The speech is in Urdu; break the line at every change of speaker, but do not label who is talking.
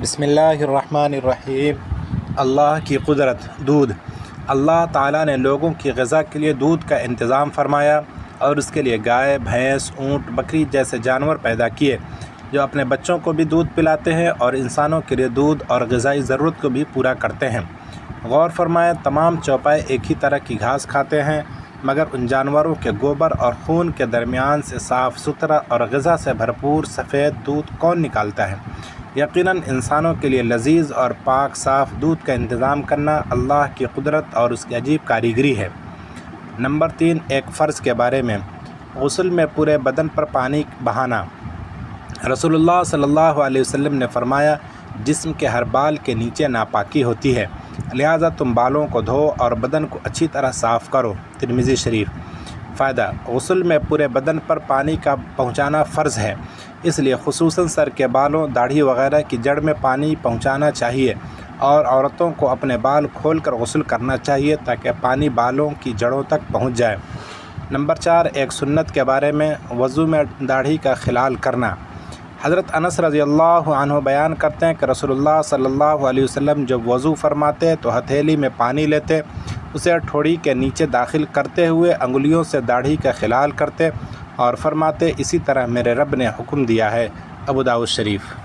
بسم اللہ الرحمن الرحیم۔ اللہ کی قدرت۔ دودھ۔ اللہ تعالیٰ نے لوگوں کی غذا کے لیے دودھ کا انتظام فرمایا اور اس کے لیے گائے، بھینس، اونٹ، بکری جیسے جانور پیدا کیے جو اپنے بچوں کو بھی دودھ پلاتے ہیں اور انسانوں کے لیے دودھ اور غذائی ضرورت کو بھی پورا کرتے ہیں۔ غور فرمائیں، تمام چوپائے ایک ہی طرح کی گھاس کھاتے ہیں، مگر ان جانوروں کے گوبر اور خون کے درمیان سے صاف ستھرا اور غذا سے بھرپور سفید دودھ کون نکالتا ہے؟ یقیناً انسانوں کے لیے لذیذ اور پاک صاف دودھ کا انتظام کرنا اللہ کی قدرت اور اس کی عجیب کاریگری ہے۔ نمبر 3، ایک فرض کے بارے میں۔ غسل میں پورے بدن پر پانی بہانا۔ رسول اللہ صلی اللہ علیہ وسلم نے فرمایا، جسم کے ہر بال کے نیچے ناپاکی ہوتی ہے، لہٰذا تم بالوں کو دھو اور بدن کو اچھی طرح صاف کرو۔ ترمذی شریف۔ فائدہ: غسل میں پورے بدن پر پانی کا پہنچانا فرض ہے، اس لیے خصوصاً سر کے بالوں، داڑھی وغیرہ کی جڑ میں پانی پہنچانا چاہیے اور عورتوں کو اپنے بال کھول کر غسل کرنا چاہیے تاکہ پانی بالوں کی جڑوں تک پہنچ جائے۔ نمبر 4، ایک سنت کے بارے میں۔ وضو میں داڑھی کا خلال کرنا۔ حضرت انس رضی اللہ عنہ بیان کرتے ہیں کہ رسول اللہ صلی اللہ علیہ وسلم جب وضو فرماتے تو ہتھیلی میں پانی لیتے، اسے ٹھوڑی کے نیچے داخل کرتے ہوئے انگلیوں سے داڑھی کا خلال کرتے اور فرماتے، اسی طرح میرے رب نے حکم دیا ہے۔ ابو داؤد شریف۔